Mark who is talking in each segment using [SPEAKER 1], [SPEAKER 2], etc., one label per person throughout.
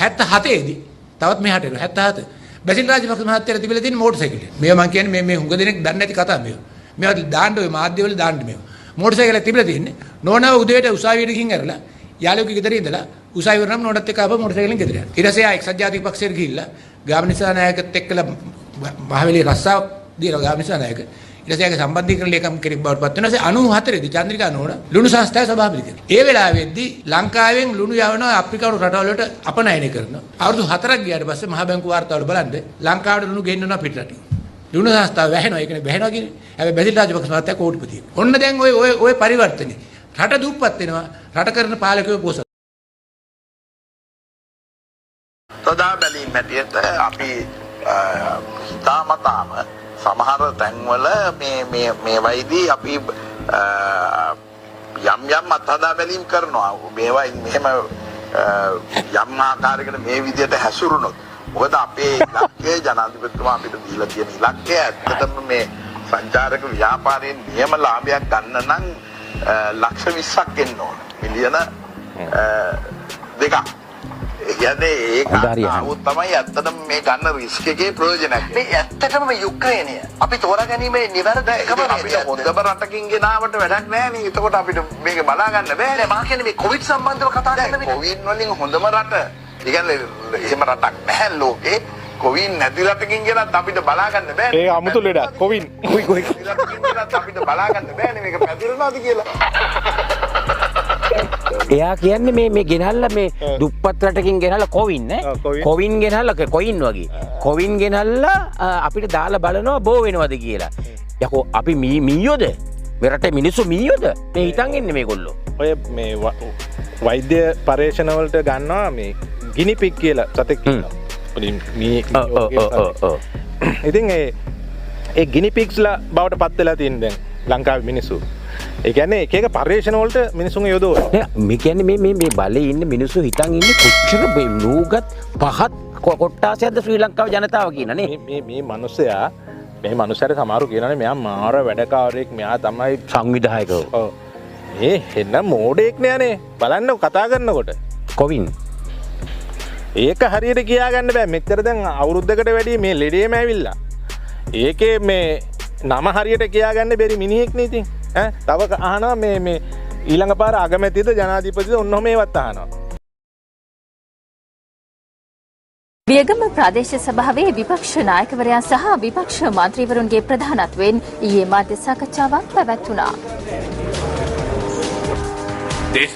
[SPEAKER 1] 77 දී තවත් මෙහාට එනවා 77 බැසිල් රාජපක්ෂ මහත්තයාට තිබිලා තියෙන මෝටර් සයිකලය. මේවා මම කියන්නේ මේ හුඟ දෙනෙක් දන්නේ නැති කතා මේවා. මේවා දාන්න ඔය මාධ්‍යවල දාන්න මේවා. මෝටර් සයිකලයක් තිබිලා තියෙන්නේ. නෝනාව උදේට උසාවියට ගිහින් ඇරලා යාළුවෙකුගේ ගෙදර ඉඳලා උසාවියට නම් නෝනත් එක්ක ආපහු මෝටර් සයිකලෙන් ගෙදර යනවා. ඊට පස්සේ ආ එක්සත් ජාතික පක්ෂයට ගිහිල්ලා ගාමිණිසා නායකත් එක්කලා මහවැලි රස්සාව දීලා ගාමිණිසා නායක ඊට පස්සේ ආගේ සම්බන්ධීකරණ ලේකම් කෙනෙක් බවට පත් වෙනවා. 94 දී චන්ද්‍රිකා නෝන ලුණු සංස්ථාවේ සභාපති කෙනෙක්. ඒ වෙලාවෙදී ලංකාවෙන් ලුණු යවනවා අප්‍රිකානු රටවල් වලට අපනයනය කරනවා. අවුරුදු 4ක් ගියාට පස්සේ මහ බැංකුව වාර්තාවල බලන්න ලංකාවට ලුණු ගෙන්නනවා පිටරටින්. ලුණු සංස්ථාව වැහෙනවා. ඒ කියන්නේ වැහෙනවා කියන්නේ. හැබැයි බැසිල් රාජපක්ෂ මහත්තයා කෝටිපතියෙක්. ඔන්න දැන් ඔය පරිවර්තනේ. රට දුප්පත් වෙනවා. රට කරන පාලකයෝ පොසත්.
[SPEAKER 2] තදා බැලීම් හැටියට අපි හිතාමතාම සමහර තැන්වල මේ වයිදී අපි යම් අත්හදා බැලීම් කරනවා. මේවා මෙහෙම යම් ආකාරයකට මේ විදිහට හැසිරුණොත් මොකද අපේ ඉලක්කය ජනාධිපතිතුමා අපිට දීලා තියෙන ඉලක්කය ඇත්තටම මේ සංචාරක ව්‍යාපාරයෙන් නියම ලාභයක් ගන්න නම් ලක්ෂ 20ක් එන්න ඕන. මිලියන 2ක්. කියන්නේ ඒක ආවොත් තමයි ඇත්තටම මේ ගන්න රිස්ක් එකේ ප්‍රයෝජනයක්.
[SPEAKER 3] මේ ඇත්තටම මේ යුක්‍රේනය අපි තෝරාගැනීමේ නිවැරදි එකම
[SPEAKER 2] අපිට හොඳම රටකින් ගෙනාවට වැඩක් නැහැ නේ. එතකොට අපිට මේක බලා ගන්න බෑ.
[SPEAKER 3] නෑ මම කියන්නේ මේ කොවිඩ් සම්බන්ධව කතා කරන විදිහ.
[SPEAKER 2] කොවිඩ් වලින් හොඳම රට. ඒ කියන්නේ එහෙම රටක් නැහැ ලෝකේ. කොවිඩ් නැති රටකින් ගෙනත් අපිට බලා ගන්න බෑ.
[SPEAKER 4] ඒ අමුතු ලෙඩක් කොවිඩ්.
[SPEAKER 2] රටකින් ගෙනත් අපිට බලා ගන්න බෑනේ මේක පැතිරෙනවද කියලා.
[SPEAKER 5] එයා කියන්නේ මේ ගෙනල්ලා මේ දුප්පත් රටකින් ගෙනල්ලා කොවින් නේ කොවින් ගෙනල්ලා කොයින් වගේ කොවින් ගෙනල්ලා අපිට දාලා බලනවා බෝ වෙනවද කියලා. යකෝ අපි මීයෝද මේ රටේ මිනිස්සු මීයෝද මේ හිතන් ඉන්නේ මේගොල්ලෝ.
[SPEAKER 4] ඔය මේ වෛද්‍ය පරීක්ෂණ වලට ගන්නවා මේ ගිනි පිග් කියලා සතෙක් ඉන්නවා. ඉතින් ඒ ගිනි පිග්ස්ලා බවට පත් වෙලා තියෙන දැන් ලංකාවේ මිනිස්සු. ඒ කියන්නේ එක එක පර්යේෂණ වලට මිනිසුන් යොදවනවා.
[SPEAKER 5] මේ කියන්නේ මේ බලේ ඉන්න මිනිස්සු හිතන් ඉන්නේ කොච්චර නූගත් පහත් කොට්ටාසයක්ද ශ්‍රී ලංකාවේ ජනතාව කියනනේ.
[SPEAKER 4] මේ මිනිස්සයා මේ මිනිස්සයාට සමහරු කියනනේ මෙයා මාර වැඩකාරයෙක් මෙයා තමයි
[SPEAKER 5] සංවිධායකව.
[SPEAKER 4] ඔව්. මේ හෙන්න මෝඩෙක් නෑනේ. බලන්න කතා කරනකොට.
[SPEAKER 5] කොවින්.
[SPEAKER 4] ඒක හරියට කියා ගන්න බෑ. මෙච්චර දැන් අවුරුද්දකට වැඩි මේ ලෙඩේම ඇවිල්ලා. ඒකේ මේ නම හරියට කියා ගන්න බැරි මිනිහෙක් නේ ඉතින්. තව අහනවා මේ ඊළඟ පාර අගමැතිද ජනාධිපතිද ඔන්නෝ මේවත් අහනවා.
[SPEAKER 6] වියගම ප්‍රාදේශ සභාවේ විපක්ෂ නායකවරයා සහ විපක්ෂ මන්ත්‍රීවරුන්ගේ ප්‍රධානත්වයෙන් ඊයේ මාධ්‍ය සාකච්ඡාවක් පැවැත්වුණා.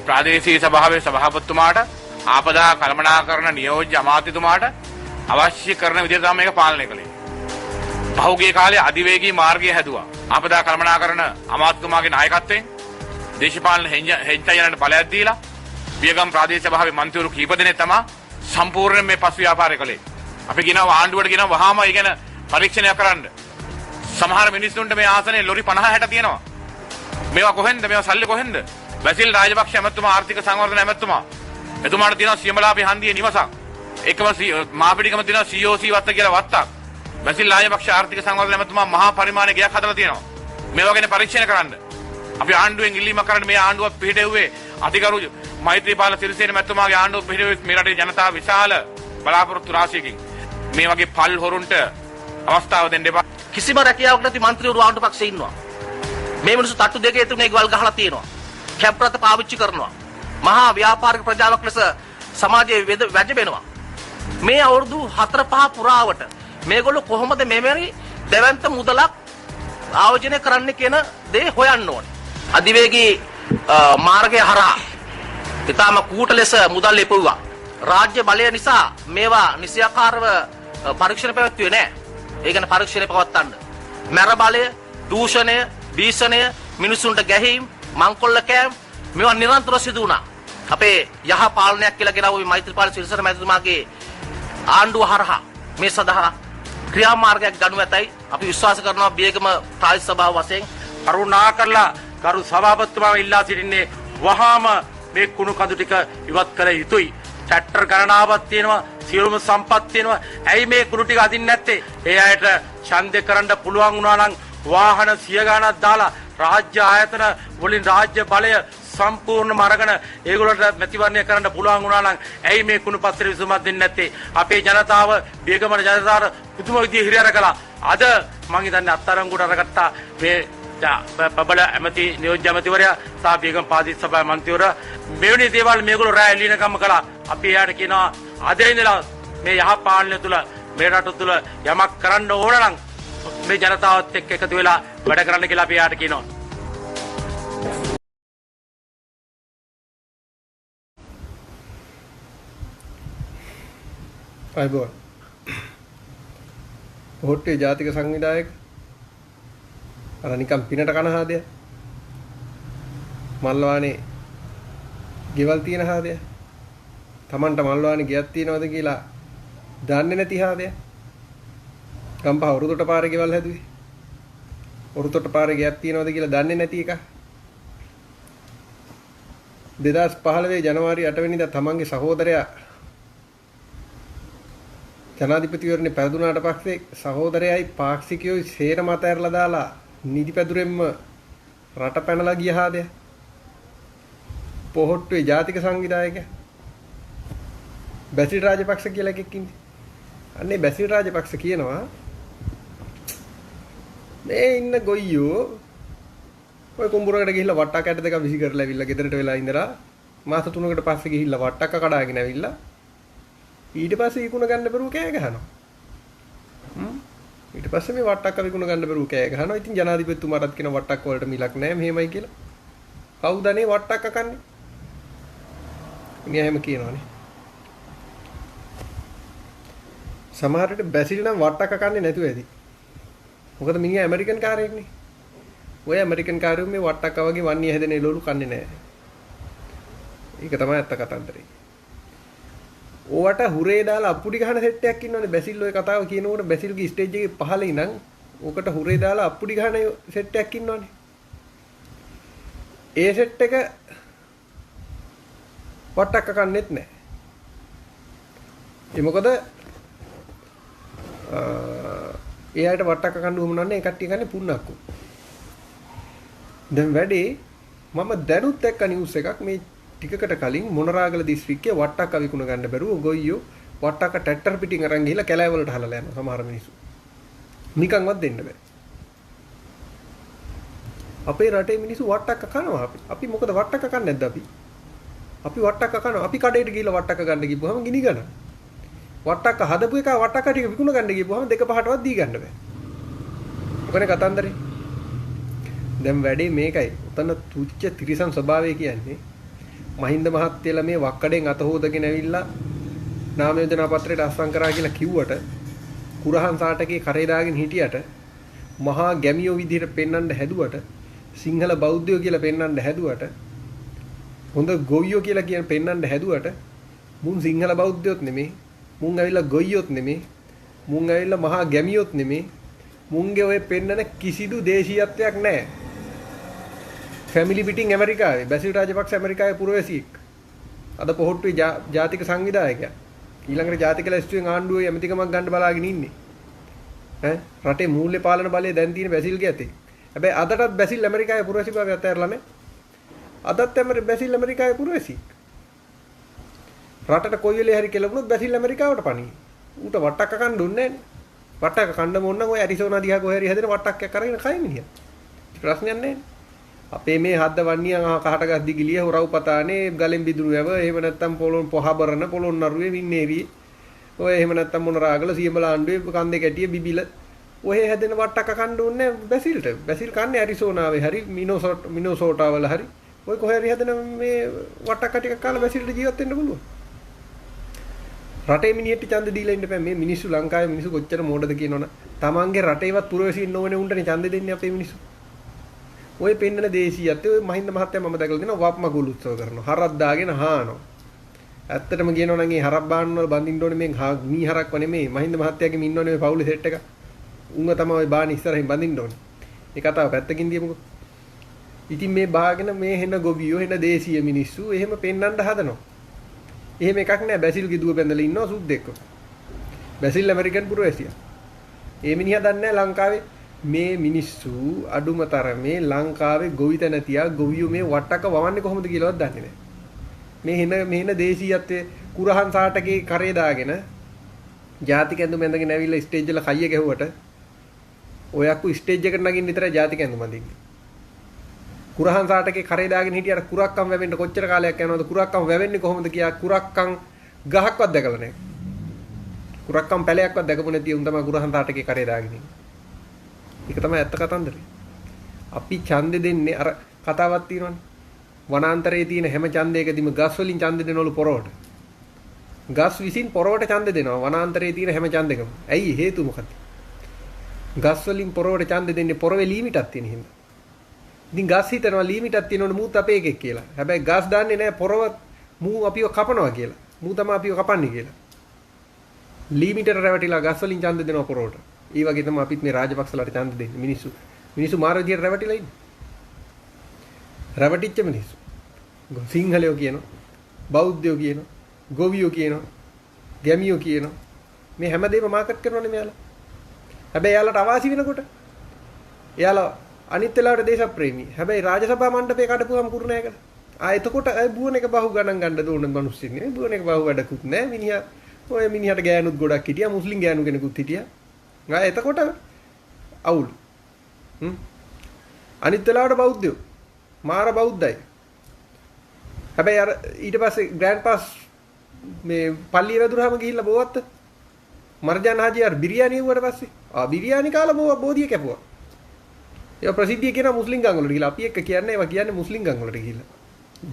[SPEAKER 7] ප්‍රාදේශීය සභාවේ සභාපතිතුමාට ආපදා කළමනාකරන නියෝජ්‍ය අමාත්‍යතුමාට අවශ්‍ය කරන විදිහට තමයි මේක පාලනය කළේ. පහුගිය කාලේ අධිවේගී මාර්ගය හැදුවා. ආපදා කළමනාකරන අමාත්‍යතුමාගේ නායකත්වයෙන් දේශපාලන හෙංචයන්ට බලයක් දීලා වියගම් ප්‍රාදේශීය සභාවේ මන්ත්‍රීවරු කීප දෙනෙක් තමයි සම්පූර්ණයෙන් මේ පසු ව්‍යාපාරය කළේ. අපි කියනවා ආණ්ඩුවට කියනවා වහාම ඉගෙන පරීක්ෂණයක් කරන්න. සමහර මිනිස්සුන්ට මේ ආසනේ ලොරි 50 60 තියෙනවා. මේවා කොහෙන්ද? මේවා සල්ලි කොහෙන්ද? බැසිල් රාජපක්ෂ ඇමතුමා ආර්ථික සංවර්ධන ඇමතුමා. එතුමාට තියෙනවා සියඹලාපේ හන්දියේ නිවසක්. එකම මාපිටිකම තියෙනවා COC වත්ත කියලා වත්තක්. බැසිල් රාජපක්ෂ ආර්ථික සංවර්ධන ඇමතුමා මහා පරිමාණයේ ගයක් හදලා තියෙනවා. මේවා ගැන පරීක්ෂණ කරන්න. අපි ආණ්ඩුවෙන් ඉල්ලීමක් කරන්න මේ ආණ්ඩුව පිළිහෙව්වේ අධිකරු මෛත්‍රීපාල සිරිසේන මැතිතුමාගේ ආණ්ඩුව පිළිහෙව්වේ මේ රටේ ජනතාව විශාල බලාපොරොත්තු රාශියකින්. මේ වගේ පල් හොරුන්ට අවස්ථාව දෙන්න එපා.
[SPEAKER 3] කිසිම රැකියාවක් නැති මන්ත්‍රීවරු ආණ්ඩු පක්ෂේ ඉන්නවා. මේ මිනිස්සු තට්ටු දෙකේ තුනේ ගවල් ගහලා තියෙනවා. කැප් රට පාවිච්චි කරනවා. මහා ව්‍යාපාරික ප්‍රජාවක් ලෙස සමාජයේ වැජබෙනවා. මේ අවුරුදු 4-5 පුරාවට මේගොල්ලෝ කොහොමද මෙමෙරි දෙවන්ත මුදලක් ආයෝජනය කරන්න කියන දේ හොයන්න ඕනේ. අධිවේගී මාර්ගය හරහා ඊටම කූට ලෙස මුදල් ලැබුවා. රාජ්‍ය බලය නිසා මේවා නිසියාකාරව පරීක්ෂණ පැවැත්වුවේ නැහැ. ඒ කියන්නේ පරීක්ෂණ පවත්වන්න. මර බලය, දූෂණය, භීෂණය, මිනිසුන්ට ගැහිම්, මංකොල්ල කෑම් මේවා නිරන්තරව සිදු වුණා. අපේ යහ පාලනයක් කියලා ගෙනාවු මෛත්‍රීපාල සිරිසේන මැතිතුමාගේ ආණ්ඩුව හරහා මේ සඳහා ක්‍රියාමාර්ගයක් ගනු ඇතයි අපි විශ්වාස කරනවා. බියගම ප්‍රාදේශ සභාව වශයෙන්
[SPEAKER 7] කරුණා කරලා ගරු සභාපතිතුමා ඉල්ලා සිටින්නේ වහාම මේ කුණු කඳු ටික ඉවත් කළ යුතුයි. ට්‍රැක්ටර් ගණනාවක් තියෙනවා, සියලුම සම්පත් තියෙනවා. ඇයි මේ කුණු ටික අදින්නේ නැත්තේ? ඒ අයට ඡන්දේ කරන්න පුළුවන් වුණා නම් වාහන 100 ගණනක් දාලා රාජ්‍ය ආයතන වලින් රාජ්‍ය බලය
[SPEAKER 3] සම්පූර්ණම අරගෙන ඒගොල්ලන්ට මැතිවරණය කරන්න පුළුවන් වුණා නම් ඇයි මේ කුණු පත්‍රය විසඳුමක් දෙන්නේ නැත්තේ? අපේ ජනතාව බේගමන ජනතාවට පුදුම විදිහේ හිරිහැර කළා. අද මම හිතන්නේ අත්අඩංගුවට අරගත්තා මේ ප්‍රබල ඇමති නියෝජ්‍ය ඇමතිවරයා සහ බේගම පාදිත සභාවේ මන්ත්‍රීවරයා මෙවැනි දේවල් මේගොල්ලෝ රැ එළිනකම් කළා. අපි එයාට කියනවා අද ඉඳලා මේ යහපාලනය තුල මේ රට තුල යමක් කරන්න ඕන නම් මේ ජනතාවත් එක්ක එකතු වෙලා වැඩ කරන්න කියලා අපි එයාට කියනවා.
[SPEAKER 8] අයිබෝන් හොට්ටේ ජාතික සංවිධායක අර නිකම් පිනට කන හාදය මල්වානේ ගෙවල් තියෙන හාදය Tamanට මල්වානේ ගියක් තියනවද කියලා දන්නේ නැති හාදය ගම්පහ උරුතොට පාරේ ගෙවල් හැදුවේ උරුතොට පාරේ ගියක් තියනවද කියලා දන්නේ නැති එක 2015 ජනවාරි 8 වෙනිදා තමන්ගේ සහෝදරයා ජනාධිපතිවරණේ පෙරදුනාට පස්සේ සහෝදරයයි පාක්ෂිකයෝයි සේරම අතහැරලා දාලා නීති පැදුරෙන්ම රට පැනලා ගිය හාදය පොහොට්ටුවේ ජාතික සංවිධායක බැසිල් රාජපක්ෂ කියලා එකෙක් ඉන්නේ. අන්නේ බැසිල් රාජපක්ෂ කියනවා මේ ඉන්න ගොයියෝ ඔය කුඹුරකට ගිහිල්ලා වට්ටක් ඇට දෙක විසි කරලා ඇවිල්ලා ගෙදරට වෙලා ඉඳලා මාස 3කට පස්සේ ගිහිල්ලා වට්ටක්ක කඩාගෙන ඇවිල්ලා ඊට පස්සේ විකුණ ගන්න බැරුව කෑ ගහනවා. ඊට පස්සේ මේ වට්ටක්ක විකුණ ගන්න බැරුව කෑ ගහනවා. ඉතින් ජනාධිපතිතුමාටත් කියන වට්ටක්ක වලට මිලක් නැහැ මෙහෙමයි කියලා. කවුද අනේ වට්ටක්ක කන්නේ? මිනිහා එහෙම කියනවානේ. සමහර විට බැසිල් නම් වට්ටක්ක කන්නේ නැතුව ඇති. මොකද මිනිහා ඇමරිකන් කාරයෙක්නේ. ඔය ඇමරිකන් කාරයෝ මේ වට්ටක්ක වගේ වන්නේ හැදෙන එළවලු කන්නේ නැහැ. ඒක තමයි අත්ත කතන්දරේ. ඕවට හුරේ දාලා අප්පුඩි ගහන සෙට් එකක් ඉන්නවනේ බැසිල් ඔය කතාව කියනකොට බැසිල්ගේ ස්ටේජ් එකේ පහළ ඉඳන් ඕකට හුරේ දාලා අප්පුඩි ගහන සෙට් එකක් ඉන්නවනේ. ඒ සෙට් එක වට්ටක්ක කන්නේත් නැහැ. ඒ මොකද එයාට වට්ටක්ක කන්න උවමනන්නේ ඒ කට්ටිය ගන්නේ පුන්නක්කු. දැන් වැඩේ මම දැනුත් එක්ක නිවුස් එකක් මේ ටිකකට කලින් මොනරාගල දිස්ත්‍රික්කයේ වට්ටක්ක විකුණ ගන්න බැරුව ගොයියෝ වට්ටක්ක ට්‍රැක්ටර් පිටින් අරන් ගිහිල්ලා කැලෑ වලට හලලා යනවා සමහර මිනිස්සු. නිකන්වත් දෙන්න බෑ. අපේ රටේ මිනිස්සු වට්ටක්ක කනවා අපි මොකද වට්ටක්ක කන්නේ නැද්ද අපි? අපි වට්ටක්ක කනවා. අපි කඩේට ගිහිල්ලා වට්ටක්ක ගන්න ගිහුවම ගිනි ගන්න. වට්ටක්ක හදපු එක වට්ටක්ක ටික විකුණ ගන්න ගිහුවම දෙක පහටවත් දී ගන්න බෑ. ඔකනේ කතන්දරේ. දැන් වැඩේ මේකයි. උතන තුච්ච තිරිසන් ස්වභාවය කියන්නේ මහින්ද මහත්තයලා මේ වක්කඩෙන් අත හොදගෙන ඇවිල්ලා නාම යෝජනා පත්‍රයට අත්සන් කරා කියලා කිව්වට කුරහන් සාටකේ කරේ දාගෙන හිටියට මහා ගැමියෝ විදිහට පෙන්වන්න හැදුවට සිංහල බෞද්ධයෝ කියලා පෙන්වන්න හැදුවට හොඳ ගොයියෝ කියලා කියන පෙන්වන්න හැදුවට මුන් සිංහල බෞද්ධයොත් නෙමෙයි මුන් ඇවිල්ලා ගොයියොත් නෙමෙයි මුන් ඇවිල්ලා මහා ගැමියොත් නෙමෙයි මුන්ගේ ඔය පෙන්නන කිසිදු දේශීයත්වයක් නැහැ. ෆැමිලි පිටින් ඇමරිකාවේ බැසිල් රාජපක්ෂ ඇමරිකාවේ පුරවැසියෙක්. අද පොහොට්ටුවේ ජාතික සංවිධායකයා. ඊළඟට ජාතික ලැයිස්තුවෙන් ආණ්ඩුවේ ඇමතිකමක් ගන්න බලාගෙන ඉන්නේ. රටේ මූල්‍ය පාලන බලය දැන් තියෙන බැසිල්ගේ ඇතේ. හැබැයි අදටත් බැසිල් ඇමරිකාවේ පුරවැසි භාවය අතහැරලා නැහැ. අදත් බැසිල් ඇමරිකාවේ පුරවැසියෙක්. රටට කොයි වෙලේ හරි කෙලවුණොත් බැසිල් ඇමරිකාවට පණී. ඌට වට්ටක්ක කන්න දුන්නේ නැහැ. වට්ටක්ක කන්න ඕන නම් ඔය ඇරිසෝනා දිහා කොහේ හරි හැදෙන වට්ටක්කයක් අරගෙන කයි මිනිහා. ප්‍රශ්නයක් නැහැ. අපේ මේ හද්ද වන්නියන් කහට ගස් දිගිලිය හොරව් පතානේ ගලෙන් බිදුරු යව එහෙම නැත්තම් පොළොන් පොහබරන පොළොන් නරුවේ වින්නේවි ඔය එහෙම නැත්තම් මොන රාගල සියඹල ආණ්ඩුවේ කන්දේ කැටිය බිබිල ඔය හැදෙන වට්ටක්ක කන්න ඕනේ බැසිල්ට බැසිල් කන්නේ ඇරිසෝනාවේ හරි මිනෝසෝටා වල හරි ඔය කොහේ හරි හැදෙන මේ වට්ටක්ක ටිකක් කාලා බැසිල්ට ජීවත් වෙන්න පුළුවන් රටේ මිනිහෙට ඡන්ද දීලා ඉන්න බෑ මේ මිනිස්සු ලංකාවේ මිනිස්සු කොච්චර මෝඩද කියනවනම් තමන්ගේ රටේවත් පුරවැසින් නොවනේ උන්ටනේ ඡන්ද දෙන්නේ අපේ මිනිස්සු ඔය පෙන්නන දේශීයත් ඔය මහින්ද මහත්තයා මම දැකලා දෙනවා වප්මගුල් උත්සව කරනවා හරක් දාගෙන හානවා ඇත්තටම කියනවා නම් ඒ හරක් බාන්න වල බඳින්න ඕනේ මේ මී හරක්ව නෙමෙයි මහින්ද මහත්තයාගේ ඉන්නෝනේ ඔය පවුලේ සෙට් එක උන්ව තමයි බාන ඉස්සරහින් බඳින්න ඕනේ ඒ කතාව පැත්තකින් දියමුකෝ ඉතින් මේ බාගෙන මේ හෙන ගොවියෝ හෙන දේශීය මිනිස්සු එහෙම පෙන්නන්න හදනවා එහෙම එකක් නෑ බැසිල්ගේ දුව බැඳලා ඉන්නවා සුද්දෙක්ව බැසිල් ඇමරිකන් පුරවැසියා ඒ මිනිහා දන්නේ නෑ ලංකාවේ මේ මිනිස්සු අඩුම තරමේ ලංකාවේ ගොවිතැන තියා ගොවියෝ මේ වට්ටක වවන්නේ කොහොමද කියලාවත් දන්නේ නැහැ. මේ හින දේශීයත්වයේ කුරහන් සාටකේ කරේ දාගෙන ජාතික ඇඳුම ඇඳගෙන ඇවිල්ලා ස්ටේජ් වල කයිය ගැහුවට ඔයක්කු ස්ටේජ් එකට නගින්න විතරයි ජාතික ඇඳුම අඳින්නේ. කුරහන් සාටකේ කරේ දාගෙන හිටියට කුරක්කම් වැවෙන්න කොච්චර කාලයක් යනවද? කුරක්කම් වැවෙන්නේ කොහොමද කියා කුරක්කම් ගහක්වත් දැකලා නැහැ. කුරක්කම් පැලයක්වත් දැකපු නැති උන් තමයි කුරහන් සාටකේ කරේ දාගෙන ඉන්නේ. ඒක තමයි ඇත්ත කතන්දරේ. අපි ඡන්දෙ දෙන්නේ අර කතාවක් තියෙනවනේ. වනාන්තරයේ තියෙන හැම ඡන්දයකදීම ගස් වලින් ඡන්දෙ දෙනවලු පොරවට. ගස් විසින් පොරවට ඡන්දෙ දෙනවා වනාන්තරයේ තියෙන හැම ඡන්දෙකම. ඇයි හේතුව මොකක්ද? ගස් වලින් පොරවට ඡන්දෙ දෙන්නේ පොරවේ ලීමිටක් තියෙන හින්දා. ඉතින් ගස් හිතනවා ලීමිටක් තියෙනවනේ මූත් අපේ එකෙක් කියලා. හැබැයි ගස් දන්නේ නැහැ පොරව මූ අපිව කපනවා කියලා. මූ තමයි අපිව කපන්නේ කියලා. ලීමිටට රැවටිලා ගස් වලින් ඡන්දෙ දෙනවා පොරවට. ඒ වගේ තමයි අපිත් මේ රාජපක්ෂලාට ඡන්දෙ දෙන්නේ මිනිස්සු මාර විදියට රැවටිලා ඉන්නේ. රැවටිච්ච මිනිස්සු. සිංහලයෝ කියනවා, බෞද්ධයෝ කියනවා, ගොවියෝ කියනවා, ගැමියෝ කියනවා. මේ හැමදේම මාකට් කරනවනේ මෙයාලා. හැබැයි එයාලට අවාසි වෙනකොට එයාලා අනිත් වෙලාවට දේශප්‍රේමී. හැබැයි රාජසභා මණ්ඩපේ කඩපුවම කුරුණෑකට. එතකොට බුවන එක බහු ගණන් ගන්න දෝන මිනිස්සු ඉන්නේ. බුවන එක බහු වැඩකුත් නැහැ. මිනිහට ගෑනුත් ගොඩක් හිටියා. මුස්ලිම් ගෑනු කෙනෙකුත් හිටියා. එතකොට අවුල්. අනිත් වෙලාවට බෞද්ධයෝ මාර බෞද්ධයි. හැබැයි අර ඊට පස්සේ ග්‍රෑන්ඩ් පාස් මේ පල්ලිය වැදුරාම ගිහිල්ලා බෝවත්ත මර්ජාන් හාජි අර බිරියානි වුණාට පස්සේ බිරියානි කාලා බෝධිය කැපුවා. ඒ ප්‍රසිද්ධිය කියන මුස්ලිම් ගම් වලට ගිහිල්ලා අපි එක්ක කියන්නේ ඒවා කියන්නේ මුස්ලිම් ගම් වලට ගිහිල්ලා.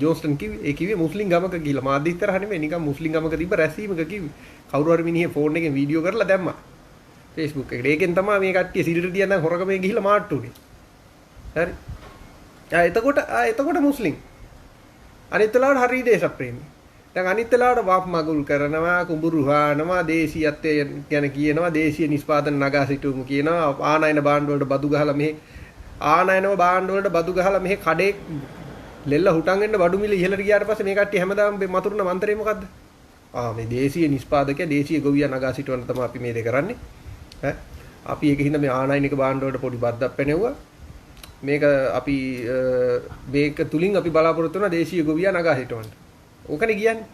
[SPEAKER 8] ජෝස්ටන් කිව්වේ මුස්ලිම් ගමක ගිහිල්ලා මාධ්‍ය ඉස්සරහ නෙමෙයි නිකන් මුස්ලිම් ගමක තිබ්බ රැස්වීමක කිව්වේ. කවුරු හරි මිනිහේ ෆෝන් එකෙන් වීඩියෝ කරලා දැම්මා. Facebook එකට. ඒකෙන් තමයි මේ කට්ටිය සිරිට තියන දැන් හොරකමෙන් ගිහිල්ලා මාට්ටු උනේ. හරි. එතකොට මුස්ලිම්. අනිත් වෙලාවට හරි දේශප්‍රේමී. දැන් අනිත් වෙලාවට වාප් මගුල් කරනවා, කුඹුරු හානවා, දේශීයත්වය ගැන කියනවා, දේශීය නිෂ්පාදන නගා සිටුමු කියනවා, ආනයන භාණ්ඩ වලට බදු ගහලා මෙහි ආනයනව භාණ්ඩ වලට බදු ගහලා මෙහි කඩේ ලෙල්ල හුටන් වෙන්න බඩු මිල ඉහළට ගියාට පස්සේ මේ කට්ටිය හැමදාම මතුරුන මන්තරේ මොකද්ද? මේ දේශීය නිෂ්පාදකයා දේශීය ගොවියා නගා සිටවන්න තමයි අපි මේ දේ කරන්නේ. අපි ඒකින්ද මේ ආනයනික භාණ්ඩ වලට පොඩි බද්දක් පැනෙවුවා. මේක අපි මේක තුලින් අපි බලාපොරොත්තු වෙන දේශීය ගොවියා නගා හිටවන්න. ඕකනේ කියන්නේ.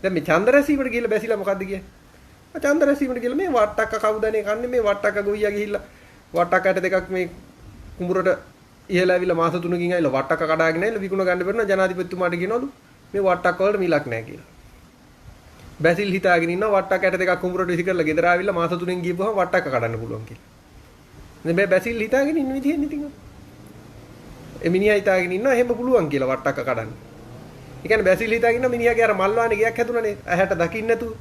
[SPEAKER 8] දැන් මේ ඡන්ද රැසීමට ගිහිල්ලා බැසිලා මොකද්ද කියන්නේ? ඡන්ද රැසීමට ගිහිල්ලා මේ වට්ටක්ක කවුදනේ කන්නේ මේ වට්ටක්ක ගොවියා ගිහිල්ලා වට්ටක්කට දෙකක් මේ කුඹුරට ඉහළලා ඇවිල්ලා මාස 3කින් ඇවිල්ලා වට්ටක්ක කඩාගෙන ඇවිල්ලා විකුණ ගන්න බැරිනවා ජනාධිපතිතුමාට කියනවලු මේ වට්ටක්ක වලට මිලක් නැහැ කියලා. බැසිල් හිතාගෙන ඉන්නවා වට්ටක්කට දෙකක් කුඹුරට විසි කරලා ගෙදර ආවිල්ලා මාස 3කින් ගියපුවම වට්ටක්ක කඩන්න පුළුවන් කියලා. දැන් මේ බැසිල් හිතාගෙන ඉන්න විදිහෙන් ඉතින් මිනිහා හිතාගෙන ඉන්නවා එහෙම පුළුවන් කියලා වට්ටක්ක කඩන්න. ඒ කියන්නේ බැසිල් හිතාගෙන ඉන්න මිනිහාගේ අර මල්වානේ ගයක් හැදුණානේ ඇහැට දකින්න නැතුව.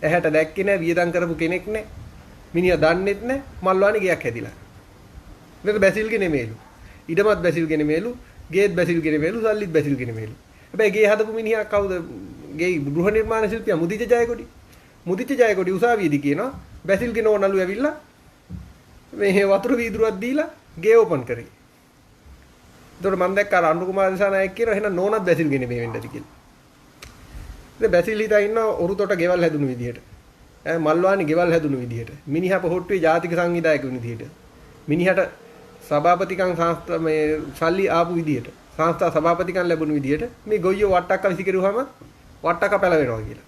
[SPEAKER 8] ඇහැට දැක්කේ නැහැ වියදම් කරපු කෙනෙක් නැහැ. මිනිහා දන්නෙත් නැහැ මල්වානේ ගයක් හැදිලා. මේක බැසිල්ගේ නෙමෙයිලු. ඉඩමත් බැසිල්ගේ නෙමෙයිලු, ගේත් බැසිල්ගේ නෙමෙයිලු, සල්ලිත් බැසිල්ගේ නෙමෙයිලු. හැබැයි ගේ හදපු මිනිහා කවුද? ගේ ගෘහ නිර්මාණ ශිල්පියා මුදිත ජයකොඩි. මුදිත ජයකොඩි උසාවියේදී කියනවා බැසිල්ගේ නෝනලු ඇවිල්ලා මේ වතුර වීදුරුවක් දීලා ගේ ඕපන් කරේ. ඒතකොට මම දැක්ක අර අනුරු කුමාර දිසානායක කියන එහෙනම් නෝනත් බැසිල්ගේ නෙමෙයි වෙන්නද කියලා. ඉතින් බැසිල් හිතා ඉන්න ඔරුතොට ගෙවල් හැදුණු විදිහට. මල්වානි ගෙවල් හැදුණු විදිහට. මිනිහා පොහොට්ටුවේ ජාතික සංවිධායක වුණ විදිහට. මිනිහට සභාපතිකම් සංස්ථා මේ සල්ලි ආපු විදිහට. සංස්ථා සභාපතිකම් ලැබුණු විදිහට මේ ගොයියෝ වට්ටක්ක විසි කරුවාම වට්ටක්ක පැලවෙනවා කියලා.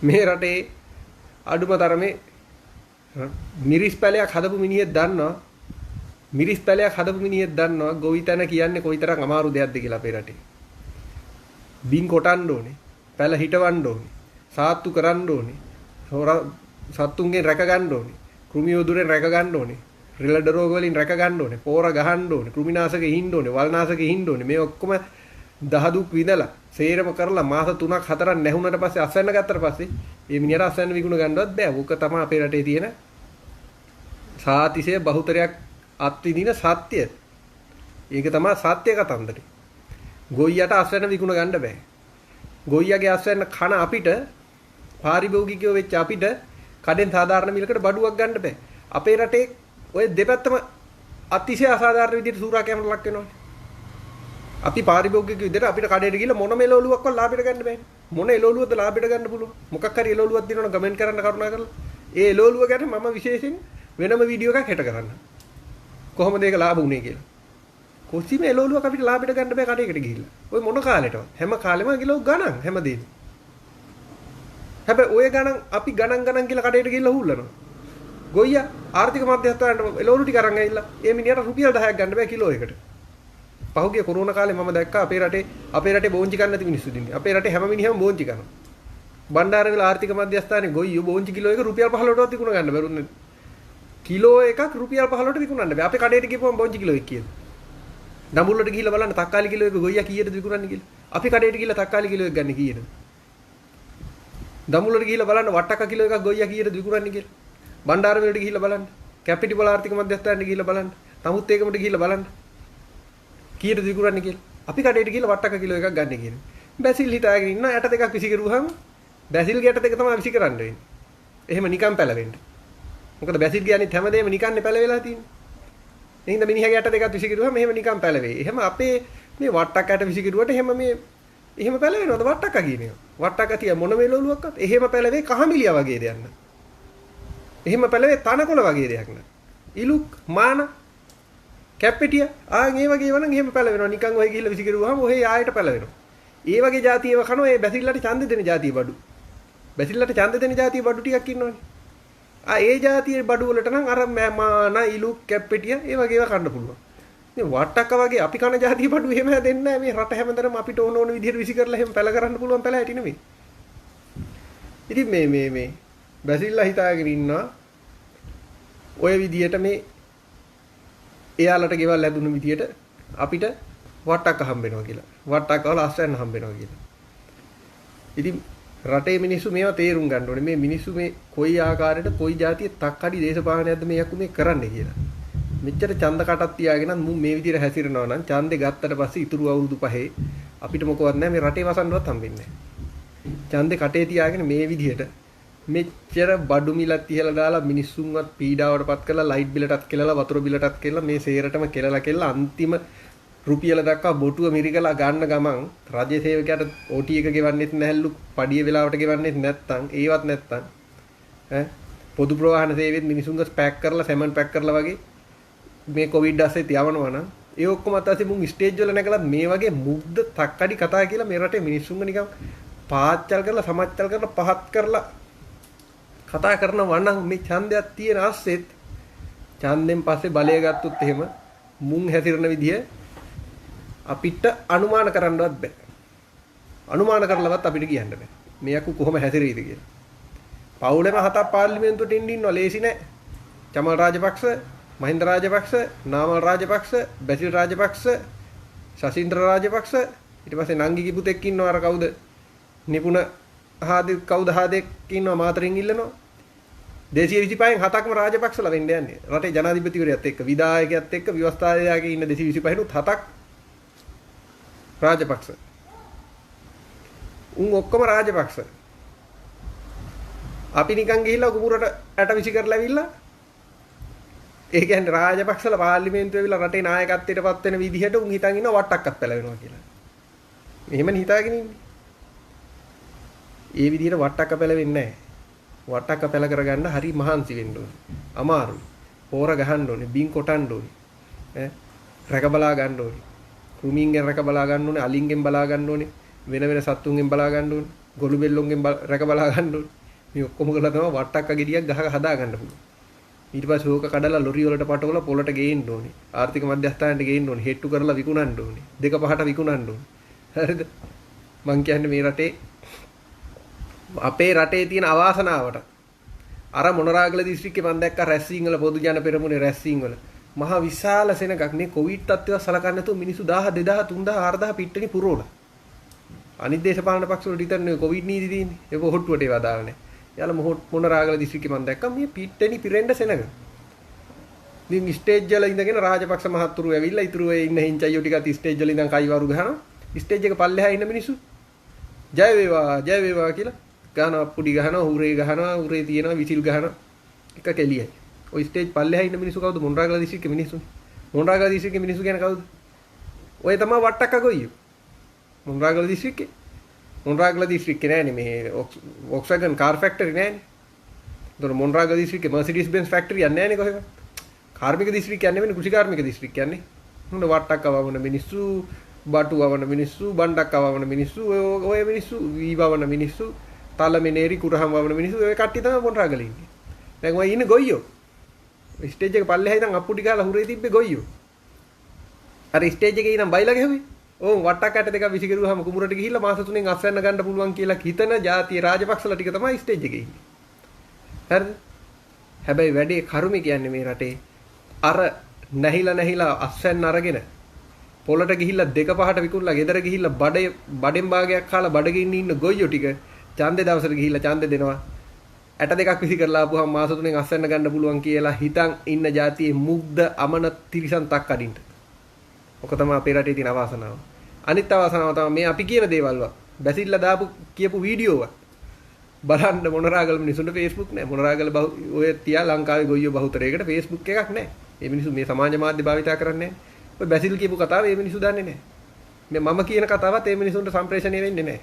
[SPEAKER 8] මේ රටේ අඩුම තරමේ මිරිස් පැලයක් හදපු මිනිහෙක් දන්නවා. මිරිස් පැලයක් හදපු මිනිහෙක් දන්නවා ගොවිතැන කියන්නේ කොයිතරම් අමාරු දෙයක්ද කියලා අපේ රටේ. බින් කොටන්න ඕනේ. පැල හිටවන්න ඕනේ. සාත්තු කරන්න ඕනේ. සත්තුන්ගෙන් රැක ගන්න ඕනේ. කෘමියෝදුරෙන් රැක ගන්න ඕනේ. රිලඩ රෝග වලින් රැක ගන්න ඕනේ. පෝර ගහන්න ඕනේ. කෘමිනාශක හින්න ඕනේ. වල්නාශක හින්න ඕනේ. මේ ඔක්කොම දහදුක් විඳලා සේරම කරලා මාස 3ක් 4ක් නැහුණට පස්සේ අස්වැන්න ගත්තට පස්සේ මේ මිනිහට අස්වැන්න විකුණ ගන්නවත් බෑ. ඕක තමයි අපේ රටේ තියෙන සාතිශය බහුතරයක් අත්විඳින සත්‍ය. ඒක තමයි සත්‍ය කතන්දරේ. ගොයියට අස්වැන්න විකුණ ගන්න බෑ. ගොයියාගේ අස්වැන්න කන අපිට පාරිභෝගිකයෝ වෙච්ච අපිට කඩෙන් සාධාරණ මිලකට බඩුවක් ගන්න බෑ. අපේ රටේ ඔය දෙපැත්තම අතිශය අසාධාරණ විදිහට සූරා කැමරට ලක් වෙනවා. අපි පාරිභෝගික විදිහට අපිට කඩේට ගිහලා මොන මෙලොලුවක්වත් ලාභයට ගන්න බෑනේ. මොන එලොලුවද ලාභයට ගන්න පුළුවන්? මොකක් හරි එලොලුවක් දිනවනම් කමෙන්ට් කරන්න කරුණා කරලා. ඒ එලොලුව ගැන මම විශේෂයෙන් වෙනම වීඩියෝ එකක් හෙට කරන්න. කොහොමද ඒක ලාභ උනේ කියලා. කොසිම එළවලුවක් අපිට ලාභයට ගන්න බෑ කඩේකට ගිහිල්ලා. ඔය මොන කාලෙටවත්. හැම කාලෙම කිලෝ ගණන් හැමදේම. හැබැයි ඔය ගණන් අපි ගණන් කියලා කඩේට ගිහිල්ලා හුල්ලනවා. ගොයියා ආර්ථික මධ්‍යස්ථානට එළවලු ටික අරන් ඇවිල්ලා ඒ මිනිහට රුපියල් 10ක් ගන්න බෑ කිලෝ එකට. පහුගිය කොරෝනා කාලේ මම දැක්කා අපේ රටේ බෝංචි ගන්න නැති මිනිස්සු දින්නේ. අපේ රටේ හැම මිනිහම බෝංචි කරනවා. බණ්ඩාරවල ආර්ථික මධ්‍යස්ථානයේ ගොයියෝ බෝංචි කිලෝ එක රුපියල් 15ටවත් විකුණ ගන්න බැරුන්නේ. කිලෝ එකක් රුපියල් 15ට විකුණන්න බෑ. අපේ කඩේට ගිහපුවම බෝංචි කිලෝ එක කියලා. දඹුල්ලට ගිහිල්ලා බලන්න තක්කාලි කිලෝ එක ගොයියා කීයටද විකුණන්නේ කියලා. අපි කඩේට ගිහිල්ලා තක්කාලි කිලෝ එක ගන්න කීයටද? දඹුල්ලට ගිහිල්ලා බලන්න වට්ටක්ක කිලෝ එකක් ගොයියා කීයටද විකුණන්නේ කියලා. බණ්ඩාරවලට ගිහිල්ලා බලන්න. කැපිටල් ආර්ථික මධ්‍යස්ථානට ගිහිල්ලා බලන්න. තමුත් ඒකමට ගිහිල්ලා බලන්න. කීයටද විකුණන්නේ කියලා. අපි කඩේට ගිහිල්ලා වට්ටක්ක කිලෝ එකක් ගන්න කියන්නේ. බැසිල් හිතාගෙන ඉන්න යට දෙකක් විසි කරුවාම බැසිල් ගැට දෙක තමයි විසි කරන්න වෙන්නේ. එහෙම නිකන් පැලවෙන්න. මොකද බැසිල් කියන්නේ හැමදේම නිකන්නේ පැලවෙලා තියෙන්නේ. එහෙනම් මිනිහගේ යට දෙකක් විසි කරුවාම එහෙම නිකන් පැලවේ. එහෙම අපේ මේ වට්ටක් යට විසි කරුවට එහෙම පැලවෙනවද වට්ටක්ක කියන්නේ. වට්ටක්ක තිය මොන මෙලොලුවක්වත් එහෙම පැලවේ කහමිලියා වගේ දෙයක් නෑ. එහෙම පැලවේ තනකොළ වගේ දෙයක් නෑ. ඉලුක් මාන කැප්පෙටිය ආන් ඒ වගේ වනම් එහෙම පැලවෙනවා. නිකන් ඔය ගිහිල්ලා විසි කරුවාම ඔහේ ආයෙට පැලවෙනවා. ඒ වගේ જાතියව කනවා ඒ බැසිල්ලට ඡන්ද දෙන જાතිය බඩු. බැසිල්ලට ඡන්ද දෙන જાතිය බඩු ටිකක් ඉන්නවනේ. ඒ જાතියේ බඩු වලට නම් අර මාන ඉලු කැප්පෙටිය ඒ වගේ ඒවා කන්න පුළුවන්. ඉතින් වට්ටක්ක වගේ අපි කන જાතිය බඩු එහෙම දෙන්නේ නැහැ. මේ රට හැමදැනම අපිට ඕන විදිහට විසි කරලා එහෙම පැල කරන්න පුළුවන් පැල ඇති නෙමෙයි. ඉතින් මේ බැසිල්ලා හිතාගෙන ඉන්නවා ඔය විදිහට මේ එයාලට ගෙවල් ඇදුණු විදිහට අපිට වට්ටක්ක හම්බ වෙනවා කියලා. වට්ටක්ක වල අස්වැන්න හම්බ වෙනවා කියලා. ඉතින් රටේ මිනිස්සු මේවා තේරුම් ගන්න ඕනේ. මේ මිනිස්සු මේ කොයි ආකාරයකට කොයි જાතියේ තක්කඩි දේශපාලනයක්ද මේ යකු මේ කරන්නේ කියලා. මෙච්චර ඡන්ද කටක් තියාගෙන මුන් මේ විදිහට හැසිරෙනවා නම් ඡන්දේ ගත්තට පස්සේ ඉතුරු අවුරුදු 5 අපිට මොකවත් නැහැ මේ රටේ වසන්නවත් හම්බෙන්නේ නැහැ. ඡන්දේ කටේ තියාගෙන මේ විදිහට මෙච්චර බඩු මිලක් තියලා දාලා මිනිස්සුන්වත් පීඩාවටපත් කරලා ලයිට් බිලටත් කෙලලා වතුර බිලටත් කෙලලා මේ සේරටම කෙලලා අන්තිම රුපියල දක්වා බොටුව මිරිකලා ගන්න ගමන් රජ සේවකයාට OT එක ගෙවන්නෙත් නැහැලු පඩිය වෙලාවට ගෙවන්නෙත් නැත්තම් ඒවත් නැත්තම් පොදු ප්‍රවාහන සේවෙත් මිනිසුන්ගේ පැක් කරලා සැමන් පැක් කරලා වගේ මේ කොවිඩ් ඇස්සේ යවනවා නම් ඒ ඔක්කොම අතැසි මුන් ස්ටේජ් වල නැගලා මේ වගේ මුග්ධ තක්කඩි කතා කියලා මේ රටේ මිනිස්සුන්ව නිකන් පාච්චල් කරලා සමච්චල් කරලා පහත් කරලා කතා කරනවා නම් මේ ඡන්දයක් තියෙන ASCIIත් ඡන්දෙන් පස්සේ බලය ගත්තොත් එහෙම මුන් හැසිරෙන විදිය අපිට අනුමාන කරන්නවත් බෑ. අනුමාන කරලවත් අපිට කියන්න බෑ. මෙයකු කොහොම හැසිරෙයිද කියලා. පවුලේම හතක් පාර්ලිමේන්තුවට එන්න ඉන්නවා ලේසි නෑ. චමල් රාජපක්ෂ, මහින්ද රාජපක්ෂ, නාමල් රාජපක්ෂ, බැසිල් රාජපක්ෂ, ශෂීන්ද්‍ර රාජපක්ෂ, ඊට පස්සේ නංගිගේ පුතෙක් ඉන්නවා අර කවුද? නිපුණ හාදෙක් ඉන්නවා මාතරින් ඉල්ලනවා. 225න් 7ක්ම රාජපක්ෂලා වෙන්න යන්නේ. රටේ ජනාධිපතිවරයාත් එක්ක, විධායකයාත් එක්ක, ව්‍යවස්ථාපකයාගේ ඉන්න 225නුත් 7ක් රාජපක්ෂ. උන් ඔක්කොම රාජපක්ෂ. අපි නිකන් ගිහිල්ලා කුඹුරට ඇට විසි කරලා ඇවිල්ලා ඒ කියන්නේ රාජපක්ෂලා පාර්ලිමේන්තුවේ ඇවිල්ලා රටේ නායකත්වයටපත් වෙන විදිහට උන් හිතන් ඉන්න වට්ටක්කත් පැලවෙනවා කියලා. මෙහෙමනේ හිතාගෙන ඉන්නේ. ඒ විදිහට වට්ටක්ක පැලවෙන්නේ නැහැ. වට්ටක්ක පැල කරගන්න හරි මහන්සි වෙන්න ඕනේ. අමාරුයි. පෝර ගහන්න ඕනේ, බින් කොටන්න ඕනේ. රැක බලා ගන්න ඕනේ. කුමින්ගෙන් රැක බලා ගන්න ඕනේ, අලින්ගෙන් බලා ගන්න ඕනේ, වෙන වෙන සත්තුන්ගෙන් බලා ගන්න ඕනේ, ගොළු බෙල්ලොන්ගෙන් රැක බලා ගන්න ඕනේ. මේ ඔක්කොම කරලා තමයි වට්ටක්ක ගෙඩියක් ගහක හදා ගන්න පුළුවන්. ඊට පස්සේ ඕක කඩලා ලොරි වලට පටවලා පොලට ගේන්න ඕනේ. ආර්ථික මධ්‍යස්ථානට ගේන්න ඕනේ. හෙට්ටු කරලා විකුණන්න ඕනේ. 2-5ට විකුණන්න ඕනේ. හරිද? මං කියන්නේ මේ රටේ අපේ රටේ තියෙන අවාසනාවට අර මොනරාගල දිස්ත්‍රික්කේ මම දැක්ක රැස්වීම් වල පොදු ජන පෙරමුණේ රැස්වීම් වල මහ විශාල සෙනගක් මේ කොවිඩ් තත්ත්වය සලකන්නේ නැතුව මිනිස්සු 1000 2000 3000 4000 පිට්ටනි පුරවලා අනිත් දේශපාලන පක්ෂ වල ඩිටර්නේ කොවිඩ් නීති තියෙන්නේ ඒක හොට්ටුවට ඒවා දාලා නැහැ. යාළ මොනරාගල දිස්ත්‍රික්කේ මම දැක්ක මේ පිට්ටනි පිරෙන්න සෙනග. ඉතින් ස්ටේජ් වල ඉඳගෙන රාජපක්ෂ මහත්තුරු ඇවිල්ලා ඉතුරු වෙ ඉන්න හිංචයියෝ ටිකත් ස්ටේජ් වල ඉඳන් කයිවරු ගහනවා. ස්ටේජ් එක පල්ලෙහා ඉන්න මිනිස්සු ජය වේවා කියලා ගහනවා, පුඩි ගහනවා, හුරේ ගහනවා, හුරේ තියනවා, විසිල් ගහනවා. එක කෙලියයි. ඔය ස්ටේජ් පල්ලෙහා ඉන්න මිනිස්සු කවුද? මොණරාගල දිස්ත්‍රික්කේ මිනිස්සුනේ. මොණරාගල දිස්ත්‍රික්කේ මිනිස්සු කියන්නේ කවුද? ඔය තමයි වට්ටක්ක ගොයියෝ. මොණරාගල දිස්ත්‍රික්කේ. මොණරාගල දිස්ත්‍රික්කේ නෑනේ මේ වොක්ස්වැගන් කාර් ෆැක්ටරි නෑනේ. ඒතර මොන්රාගල දිස්ත්‍රික්කේ මර්සිඩීස් බෙන්ස් ෆැක්ටරියක් නැහැ නේ කොහෙවත්. කාර්මික දිස්ත්‍රික්කයක් නෙවෙයි කෘෂි කාර්මික දිස්ත්‍රික්කයක් නේ. හොඳ වට්ටක් අවවන මිනිස්සු, බටු අවවන මිනිස්සු, බණ්ඩක් අවවන මිනිස්සු, ඔය මිනිස්සු වීවවන මිනිස්සු, තලමෙනේරි කුරහම් වවන මිනිස්සු ඔය කට්ටිය තමයි මොන්රාගල ඉන්නේ. දැන් ඔය ඉන්නේ ගොයියෝ. ස්ටේජ් එක පල්ලෙහා ඉඳන් අප්පුඩි ගාලා හුරේ තිබ්බේ ගොයියෝ. අර ස්ටේජ් එකේ ඉඳන් බයිලා ගැහුවේ. ඕ වට්ටක් ඇට දෙක විසිකරුවාම කුඹරට ගිහිල්ලා මාස 3න් අස්වැන්න ගන්න පුළුවන් කියලා හිතන ජාතිය රාජපක්ෂලා ටික තමයි ස්ටේජ් එකේ ඉන්නේ. හරිද? හැබැයි වැඩේ කරුමේ කියන්නේ මේ රටේ අර නැහිලා අස්වැන්න අරගෙන පොළට ගිහිල්ලා දෙක පහට විකුණලා ගෙදර ගිහිල්ලා බඩෙන් භාගයක් කාලා බඩගින්න ඉන්න ගොයියෝ ටික ඡන්දේ දවසට ගිහිල්ලා ඡන්දේ දෙනවා. ඇට දෙකක් විසි කරලා ආපුවාම මාස 3න් අස්වැන්න ගන්න පුළුවන් කියලා හිතන් ඉන්න ජාතියේ මුග්ධ අමන තිරිසන් තක් අඩින්ට. ඔක තමයි අපේ රටේ තියෙන අවාසනාව. අනිත් අවාසනාව තමයි මේ අපි කියන දේවල් බැසිල්ලා දාපු කියපු වීඩියෝව බලන්න මොනරාගල මිනිසුන්ට Facebook නැහැ. මොනරාගල ඔය තියා ලංකාවේ ගොයියෝ බහුතරයකට Facebook එකක් නැහැ. මේ මිනිස්සු මේ සමාජ මාධ්‍ය භාවිතා කරන්නේ නැහැ. ඔය බැසිල් කියපු කතාව මේ මිනිස්සු දන්නේ නැහැ. මේ මම කියන කතාවත් මේ මිනිසුන්ට සම්ප්‍රේෂණය වෙන්නේ නැහැ.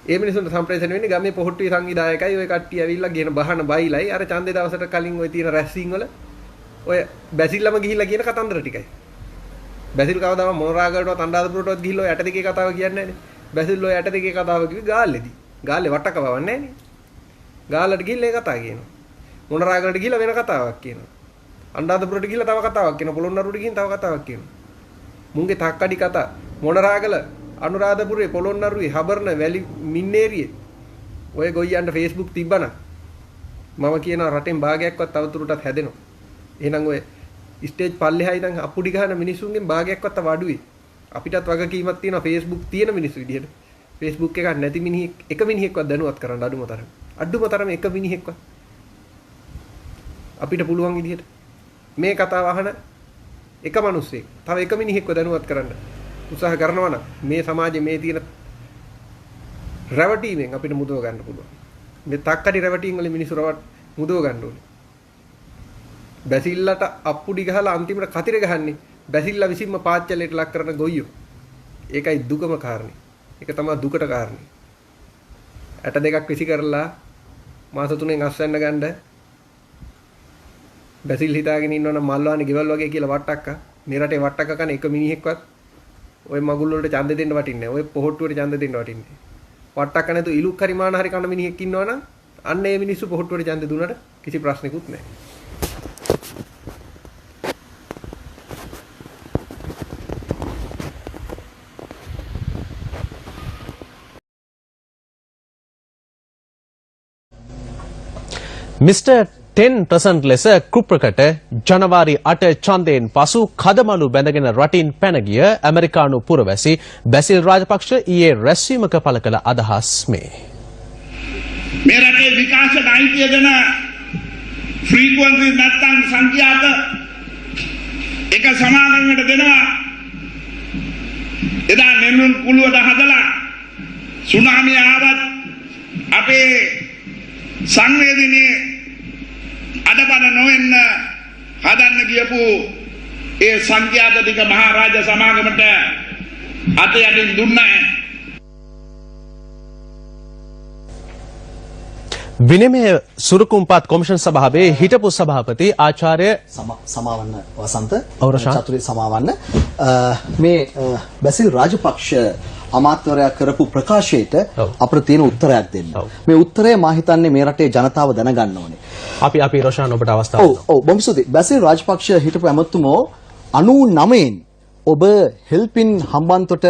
[SPEAKER 8] ඒ මිනිසුන්ට සම්ප්‍රේෂණය වෙන්නේ ගමේ පොහොට්ටුවේ සංවිධායකයි ඔය කට්ටිය ඇවිල්ලා ගෙන බහන බයිලයි අර ඡන්දේ දවසට කලින් ඔය තියෙන රැස්වීම් වල ඔය බැසිල්ලම ගිහිල්ලා කියන කතන්දර ටිකයි. බැසිල් කවදාම මොනරාගලටවත් අඬාදපුරටවත් ගිහිල්ලා ඔය ඇට දෙකේ කතාව කියන්නේ නැහැ නේ. බැසිල් ඔය ඇට දෙකේ කතාව කිව්වේ ගාල්ලේදී. ගාල්ලේ වට්ටක වවන්නේ නැහැ නේ. ගාල්ලට ගිහිල්ලා ඒ කතාව කියනවා. මොනරාගලට ගිහිල්ලා වෙන කතාවක් කියනවා. අඬාදපුරට ගිහිල්ලා තව කතාවක් කියනවා. පොළොන්නරුවට ගිහින් තව කතාවක් කියනවා. මුංගේ තක්කඩි කතා මොනරාගල අනුරාධපුරේ පොළොන්නරුවේ හබර්න වැලි මින්නේරියේ ඔය ගොයියන්ට Facebook තිබ්බනම් මම කියනවා රටෙන් භාගයක්වත් තවදුරටත් හැදෙනවා. එහෙනම් ඔය ස්ටේජ් පල්ලෙහා ඉඳන් අප්පුඩි ගහන මිනිස්සුන්ගෙන් භාගයක්වත් තව අඩුයි. අපිටත් වගකීමක් තියෙනවා Facebook තියෙන මිනිස්සු විදිහට. Facebook එකක් නැති මිනිහෙක් එක මිනිහෙක්වත් දැනුවත් කරන්න අඩුම තරම. අඩුම තරම එක මිනිහෙක්වත් අපිට පුළුවන් විදිහට මේ කතාව අහන එක මිනිස්සෙක් තව එක මිනිහෙක්ව දැනුවත් කරන්න උත්සාහ කරනවා නම් මේ සමාජයේ මේ තියෙන රැවටීමෙන් අපිට මුදව ගන්න පුළුවන්. මේ තක්කඩි රැවටීම් වල මිනිස්සු මුදව ගන්න ඕනේ. බැසිල්ලට අප්පුඩි ගහලා අන්තිමට කතිර ගහන්නේ බැසිල්ලා විසින්ම පාච්චලයට ලක් කරන ගොයියෝ. ඒකයි දුකම කාරණේ. ඒක තමයි දුකට කාරණේ. ඇට දෙකක් විසි කරලා මාස 3න් අස්වැන්න ගන්න බැසිල් හිතාගෙන ඉන්නවනම් මල්වානේ ගෙවල් වගේ කියලා වට්ටක්ක. මේ රටේ වට්ටක්ක කන එක මිනිහෙක්වත් ඔය මගුල් වලට ඡන්ද දෙන්න වටින්නේ නැහැ. ඔය පොහොට්ටුවට ඡන්ද දෙන්න වටින්නේ නැහැ. වට්ටක්ක නැතු ඉලුක් හරි මාන හරි කන මිනිහෙක් ඉන්නවනම් අන්න ඒ මිනිස්සු පොහොට්ටුවට ඡන්ද දුන්නට කිසි ප්‍රශ්නකුත් නැහැ.
[SPEAKER 9] මිස්ටර් 10% ලෙස කුප්‍රකට ජනවාරි 8 ඡන්දයෙන් පසු කදමලු බැඳගෙන රටින් පැන ගිය ඇමරිකානු පුරවැසි බැසිල් රාජපක්ෂ ඊයේ රැස්වීමක පළ කළ අදහස් මේ.
[SPEAKER 10] මේ රටේ විකාශයට අයිතිය දෙන ෆ්‍රීකවන්සි නැත්තම් සංඛ්‍යාත එක සමාගමකට දෙනවා. එදා නෙළුම් කුළුවද හදලා සුනාමිය ආවත් අපේ සංවේදනයේ අඩපණ නොවෙන්න හදන්න ගියපු ඒ සංඛ්‍යාත ටික මහරජ සමාගමට අත යටින් දුන්නා.
[SPEAKER 9] විනිමය සුරුකුම්පත් කොමිෂන් සභාවේ හිටපු සභාපති ආචාර්ය
[SPEAKER 11] සමාවන්න වසන්ත චතුරේ සමාවන්න මේ බැසිල් රාජපක්ෂ අමාත්‍යවරයා කරපු ප්‍රකාශයට අපිට තියෙන උත්තරයක් දෙන්න. මේ උත්තරය මා හිතන්නේ මේ රටේ ජනතාව දැනගන්න ඕනේ.
[SPEAKER 9] අපි රොෂාන් ඔබට අවස්ථාව දෙනවා.
[SPEAKER 11] ඔව් බොහොම ස්තුතියි. බැසිල් රාජපක්ෂ හිටපු ඇමතුමෝ 99න් ඔබ හෙල්පින් හම්බන්තොට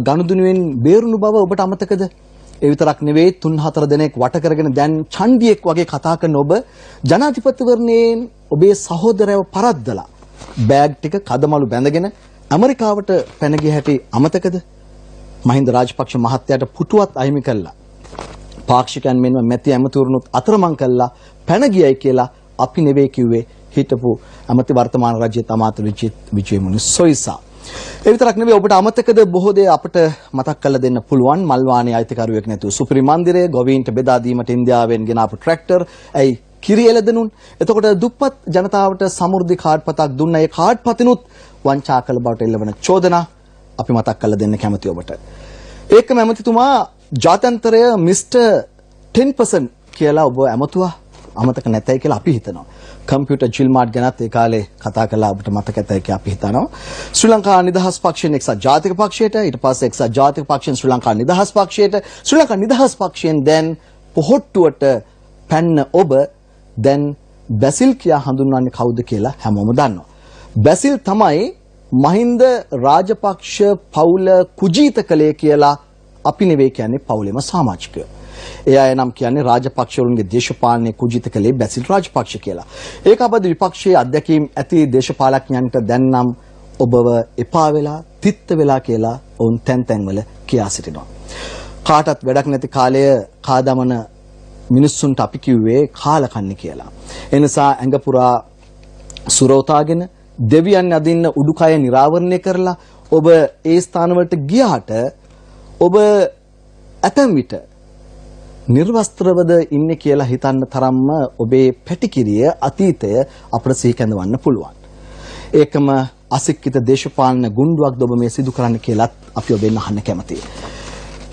[SPEAKER 11] ගනුදෙනුවෙන් බේරුණු බව ඔබට අමතකද? ඒ විතරක් නෙවෙයි 3-4 දෙනෙක් වට කරගෙන දැන් ඡන්දියෙක් වගේ කතා කරන ඔබ ජනාධිපතිවරණයෙන් ඔබේ සහෝදරයව පරද්දලා බෑග් ටික කදමලු බැඳගෙන ඇමරිකාවට පැන ගිය හැටි අමතකද? මහින්ද රාජපක්ෂ මහත්තයාට පුටුවත් අහිමි කළා. පාක්ෂිකයන් මෙන්ම මැති ඇමතිවරුනුත් අතරමං කළා පැන ගියයි කියලා අපි නෙවෙයි කිව්වේ හිටපු ඇමති වර්තමාන රජයේ අමාත්‍ය විජේමුනි සොයිසා. ඒ විතරක් නෙවෙයි ඔබට අමතකද බොහෝ දේ අපිට මතක් කරලා දෙන්න පුළුවන්. මල්වානේ අයිතිකරුවෙක් නැතුව සුපිරි මන්දිරය ගොවීන්ට බෙදා දීමට ඉන්දියාවෙන් ගෙනාපු ට්‍රැක්ටර් ඇයි කිරි එළදෙනුන්. එතකොට දුප්පත් ජනතාවට සමෘද්ධි කාඩ් පතක් දුන්න ඒ කාඩ් පතිනුත් වංචා කළ බවට එල්ලවන චෝදනා අපි මතක් කරලා දෙන්න කැමතියි ඔබට. ඒකම ඇමතිතුමා ජාත්‍යන්තරය මිස්ටර් 10% කියලා ඔබ ඇමතුවා අමතක නැතයි කියලා අපි හිතනවා. කම්පියුටර් ජිල්මාඩ් ගැනත් ඒ කාලේ කතා කළා ඔබට මතක ඇතයි කියලා අපි හිතනවා. ශ්‍රී ලංකා නිදහස් පක්ෂයෙන් එක්සත් ජාතික පක්ෂයට ඊට පස්සේ එක්සත් ජාතික පක්ෂයෙන් ශ්‍රී ලංකා නිදහස් පක්ෂයට ශ්‍රී ලංකා නිදහස් පක්ෂයෙන් දැන් පොහොට්ටුවට පැන්න ඔබ දැන් බැසිල් කියා හඳුන්වන්නේ කවුද කියලා හැමෝම දන්නවා. බැසිල් තමයි මහින්ද රාජපක්ෂ පවුල කුජීත කළේ කියලා අපි නෙවෙයි කියන්නේ පවුලේම සමාජිකයෝ. ඒ අය නම් කියන්නේ රාජපක්ෂවරුන්ගේ දේශපාලනයේ කුජීත කළේ බැසිල් රාජපක්ෂ කියලා. ඒක අපද විපක්ෂයේ අධ්‍යක්ෂ ඇති දේශපාලඥයන්ට දැන් නම් ඔබව එපා වෙලා තිත්ත වෙලා කියලා වුන් තැන්වල කියා සිටිනවා. කාටත් වැඩක් නැති කාලය කාදමන මිනිස්සුන්ට අපි කිව්වේ කාලකන්ණි කියලා. ඒ නිසා ඇඟ පුරා සුරෝතාගෙන දෙවියන් අදින්න උඩුකය නිරාවරණය කරලා ඔබ ඒ ස්ථානවලට ගියාට ඔබ ඇතැම් විට නිර්වස්ත්‍රවද ඉන්නේ කියලා හිතන්න තරම්ම ඔබේ පැටිකිරිය අතීතය අපට සිහි කැඳවන්න පුළුවන්. ඒකම අසික්කිත දේශපාලන ගුණ්ඩුවක්ද ඔබ මේ සිදු කරන්න කියලාත් අපි ඔබෙන් අහන්න කැමතියි.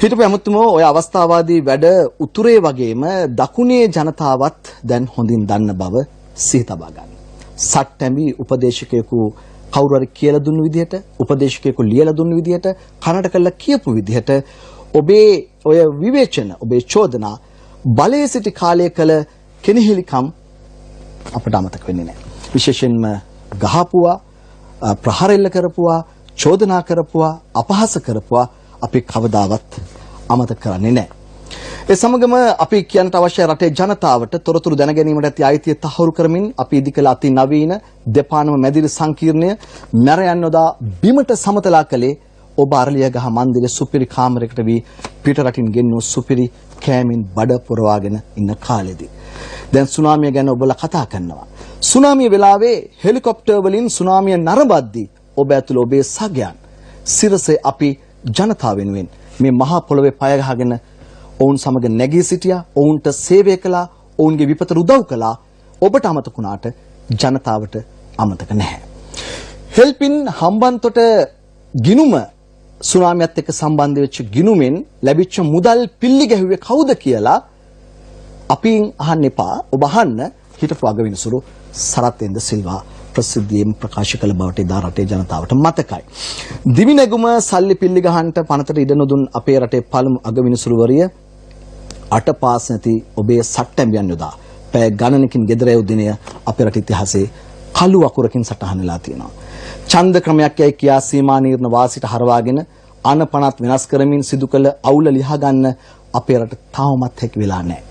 [SPEAKER 11] හිටපු ඇමතුමෝ ඔය අවස්ථාවාදී වැඩ උතුරේ වගේම දකුණේ ජනතාවත් දැන් හොඳින් දන්න බව සිහි තබා ගන්න. සට්ටැඹි උපදේශකයෙකු කවුරු හරි කියලා දුන්නු විදිහට උපදේශකයෙකු ලියලා දුන්නු විදිහට කනට කළා කියපු විදිහට ඔබේ ඔය විවේචන ඔබේ චෝදනා බලයේ සිටි කාලය කළ කෙනෙහිලිකම් අපට අමතක වෙන්නේ නැහැ. විශේෂයෙන්ම ගහපුවා ප්‍රහාරෙල්ල කරපුවා චෝදනා කරපුවා අපහාස කරපුවා අපි කවදාවත් අමතක කරන්නේ නැහැ. ඒ සමගම අපි කියන්නට අවශ්‍ය රටේ ජනතාවට තොරතුරු දැන ගැනීමට ඇති අයිතිය තහවුරු කරමින් අපි ඉදිකළ අති නවීන දෙපානම මැදිරි සංකීර්ණය මැරයන් නොදා බිමට සමතලා කළේ ඔබ අරලියගහ මන්දිරයේ සුපිරි කාමරයකට වී පිට රටින් ගෙන්නු සුපිරි කෑමින් බඩ පුරවාගෙන ඉන්න කාලෙදී. දැන් සුනාමිය ගැන ඔබලා කතා කරනවා. සුනාමිය වෙලාවේ හෙලිකොප්ටර් වලින් සුනාමිය නරඹද්දී ඔබ ඇතුළු ඔබේ සගයන් සිරසේ අපි ජනතාව වෙනුවෙන් මේ මහා පොළොවේ පය ගහගෙන ඔවුන් සමග නැගී සිටියා, ඔවුන්ට සේවය කළා, ඔවුන්ගේ විපතට උදව් කළා. ඔබට අමතක වුණාට ජනතාවට අමතක නැහැ. හෙල්පින් හම්බන්තොට ගිනුම සුනාමියත් එක්ක සම්බන්ධ වෙච්ච ගිනුමෙන් ලැබිච්ච මුදල් පිල්ලි ගැහුවේ කවුද කියලා අපින් අහන්න එපා. ඔබ අහන්න හිටපු අගවිනිසුරු සරත්ෙන්ද සිල්වා ප්‍රසිද්ධියෙන් ප්‍රකාශ කළ බවට එදා රටේ ජනතාවට මතකයි. දිවි නැගුම සල්ලි පිල්ලි ගහන්නට පනතට ඉඩ නොදුන් අපේ රටේ පළමු අගවිනිසුරුවරිය අටපාස් නැති ඔබේ සට්ටැඹියන් යොදා පැය ගණනකින් ගෙදර යවු දිනය අපේ රට ඉතිහාසයේ කළු අකුරකින් සටහන් වෙලා තියෙනවා. ඡන්ද ක්‍රමයක් යයි කියා සීමා නිර්ණ වාසිට හරවාගෙන අනපනත් වෙනස් කරමින් සිදු කළ අවුල ලියා ගන්න අපේ රට තාමත් හැකි වෙලා නැහැ.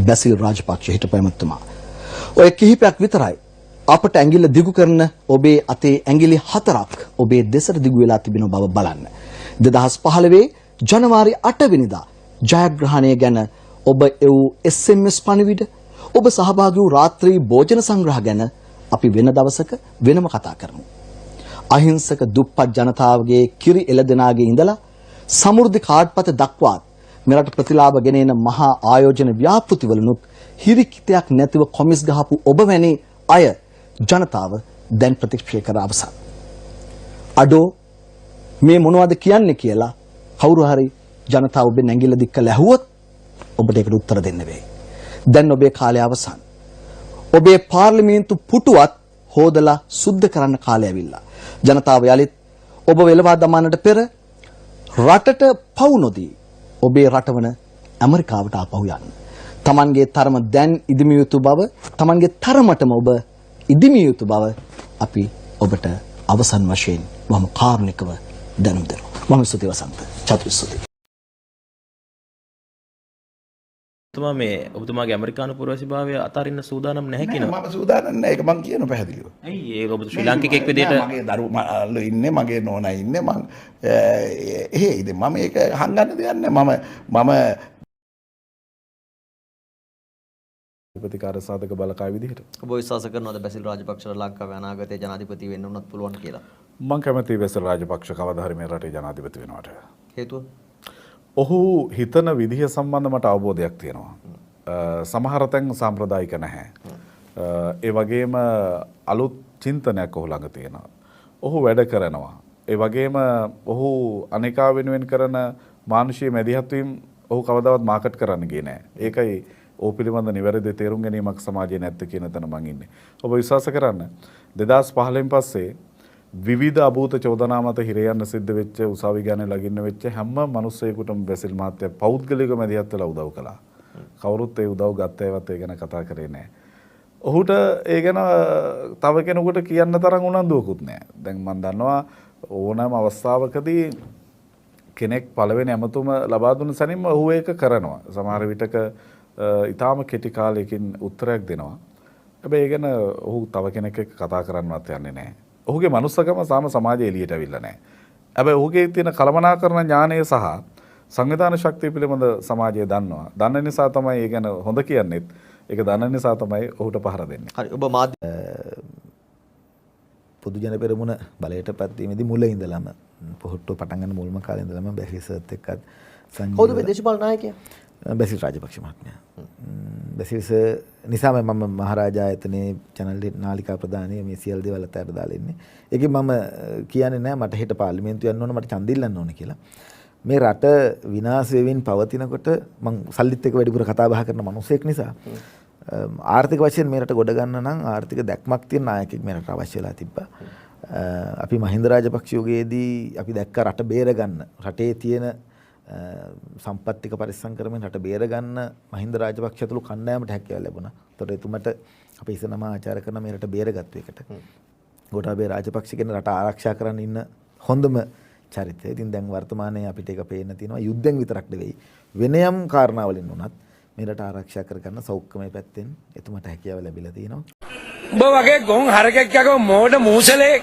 [SPEAKER 11] බැසිල් රාජපක්ෂ හිටපු ඇමතුමා. ඔය කිහිපයක් විතරයි අපට ඇඟිල්ල දිගු කරන ඔබේ අතේ ඇඟිලි 4ක් ඔබේ දෙසට දිගු වෙලා තිබෙන බව බලන්න. 2015 ජනවාරි 8 වෙනිදා ජයග්‍රහණය ගැන ඔබ එව් SMS පණිවිඩ ඔබ සහභාගී වූ රාත්‍රී භෝජන සංග්‍රහ ගැන අපි වෙන දවසක වෙනම කතා කරමු. අහිංසක දුප්පත් ජනතාවගේ කිරි එළදෙනාගේ ඉඳලා සමෘද්ධි කාඩ්පත දක්වාත් මෙරට ප්‍රතිලාභ ගෙනෙන මහා ආයෝජන ව්‍යාපෘතිවලුත් හිරිකිතයක් නැතිව කොමිස් ගහපු ඔබ වැනි අය ජනතාව දැන් ප්‍රතික්ෂේප කර අවසන්. අඩෝ මේ මොනවද කියන්නේ කියලා කවුරු හරි ජනතාව ඔබේ නැංගිල්ල දික් කළ ඇහුවොත් ඔබට ඒකට උත්තර දෙන්න වෙයි. දැන් ඔබේ කාලය අවසන්. ඔබේ පාර්ලිමේන්තු පුටුවත් හොදලා සුද්ධ කරන්න කාලය ඇවිල්ලා. ජනතාව යලිත් ඔබ වෙලවා දමන්නට පෙර රටට පවු නොදී ඔබේ රටවන ඇමරිකාවට ආපහු යන්න. තමන්ගේ තරම දැන් ඉදිමිය යුතු බව, තමන්ගේ තරමටම ඔබ ඉදිමිය යුතු බව අපි ඔබට අවසන් වශයෙන් වහම කාරුණිකව දැනුම් දෙනවා. මම ස්තුති වසන්ත. චතුර් ස්තුති.
[SPEAKER 5] ඔබතුමා මේ ඔබතුමාගේ ඇමරිකානු පුරවැසිභාවය අතාරින්න සූදානම් නැහැ කියනවා.
[SPEAKER 10] මම සූදානම් නැහැ. ඒක මං කියන පැහැදිලිව.
[SPEAKER 5] ඇයි ඒක ඔබ ශ්‍රී ලාංකිකයෙක් විදිහට
[SPEAKER 10] මගේ දරුවෝ ඉන්නේ, මගේ නෝනා ඉන්නේ. මං ඉතින් මම ඒක හංගන්න දෙයක් නැහැ. මම
[SPEAKER 4] ප්‍රතිකාර සාධක බලකාය විදිහට
[SPEAKER 12] ඔබ විශ්වාස කරනවද බැසිල් රාජපක්ෂට ලංකාවේ අනාගතයේ ජනාධිපති වෙන්න උනත් පුළුවන් කියලා?
[SPEAKER 4] මම කැමතියි බැසිල් රාජපක්ෂ කවදා හරි මේ රටේ ජනාධිපති වෙනවට.
[SPEAKER 12] හේතුව?
[SPEAKER 4] ඔහු හිතන විදිහ සම්බන්ධ මට අවබෝධයක් තියෙනවා. සමහර තැන් සාම්ප්‍රදායික නැහැ. ඒ වගේම අලුත් චින්තනයක් ඔහු ළඟ තියෙනවා. ඔහු වැඩ කරනවා. ඒ වගේම ඔහු අනේකා වෙනුවෙන් කරන මානුෂීය මැදිහත් වීම ඔහු කවදාවත් මාකට් කරන්න ගියේ නැහැ. ඒකයි
[SPEAKER 13] ඕ පිළිබඳ නිවැරදි තේරුම් ගැනීමක් සමාජයේ නැත්te කියන තැන මං ඉන්නේ. ඔබ විශ්වාස කරන්න 2015න් පස්සේ විවිධ අභූත චෝදනා මත හිර යන්න සිද්ධ වෙච්ච උසාවි ගානේ ලගින්න වෙච්ච හැම මිනිස්සෙකුටම බැසිල් මහත්තයා පෞද්ගලිකව මැදිහත් වෙලා උදව් කළා. කවුරුත් ඒ උදව් ගත්තේවත් ඒ ගැන කතා කරේ නැහැ. ඔහුට ඒ ගැන තව කෙනෙකුට කියන්න තරම් උනන්දුවකුත් නැහැ. දැන් මම දන්නවා ඕනෑම අවස්ථාවකදී කෙනෙක් පළවෙනි ඇමතුම ලබා දුන්න සැනින්ම ඔහු ඒක කරනවා. සමහර විටක ඊටාම කෙටි කාලයකින් උත්තරයක් දෙනවා. හැබැයි ඒ ගැන ඔහු තව කෙනෙක් එක්ක කතා කරන්නවත් යන්නේ නැහැ. ඔහුගේ මනුස්සකම සාම සමාජයේ එළියට අවිල්ලා නැහැ. හැබැයි ඔහුගේ තියෙන කළමනාකරණ ඥානය සහ සංවිධාන ශක්තිය පිළිබඳ සමාජය දන්නවා. දන්න නිසා තමයි ඒ ගැන හොඳ කියන්නේත්. ඒක දන්න නිසා තමයි ඔහුට පහර දෙන්නේ.
[SPEAKER 12] හරි ඔබ මාධ්‍ය
[SPEAKER 10] පොදු ජන පෙරමුණ බලයට පැත්වීමේදී මුල ඉඳලම පොහොට්ටුව පටන් ගන්න මුල්ම කාලේ ඉඳලම බැසිසත් එක්කත්
[SPEAKER 12] කවුද මේ දේශපාලන നാයකයා?
[SPEAKER 10] බැසිල් රාජපක්ෂ මහත්මයා. බැසිල්ස නිසාම මම මහරජා ආයතනයේ channel නාලිකා ප්‍රධානී මේ සියලු දේවල් අතට දාලා ඉන්නේ. ඒකෙන් මම කියන්නේ නැහැ මට හෙට පාර්ලිමේන්තුව යන්න ඕන මට ඡන්ද ඉල්ලන්න ඕන කියලා. මේ රට විනාශ වෙමින් පවතිනකොට මම සල්ලිත් එක්ක වැඩිපුර කතා බහ කරන මිනිසෙක් නිසා ආර්ථික වශයෙන් මේ රට ගොඩ ගන්න නම් ආර්ථික දැක්මක් තියෙන නායකයෙක් මේ රට අවශ්‍ය වෙලා තිබ්බා. අපි මහින්ද රාජපක්ෂ යුගයේදී අපි දැක්ක රට බේර ගන්න රටේ තියෙන සම්පත් ටික පරිස්සම් කරමින් රට බේර ගන්න මහින්ද රාජපක්ෂ ඇතුළු කණ්ඩායමට හැකියාව ලැබුණා. ඒතකොට එතුමට අපි ඉස්සනම ආචාර කරන මේ රට බේරගත්තු එකට. ගෝඨාභය රාජපක්ෂ කියන රට ආරක්ෂා කරන්න ඉන්න හොඳම චරිතය. ඉතින් දැන් වර්තමානයේ අපිට ඒක පේන්න තියෙනවා යුද්ධෙන් විතරක් නෙවෙයි වෙන යම් කාරණාවලින් උනත් මේ රට ආරක්ෂා කරගන්න සෞඛ්‍යමය පැත්තෙන් එතුමට හැකියාව ලැබිලා තියෙනවා.
[SPEAKER 1] උඹ වගේ ගොන් හරකෙක් යකෝ මෝඩ මූසලේ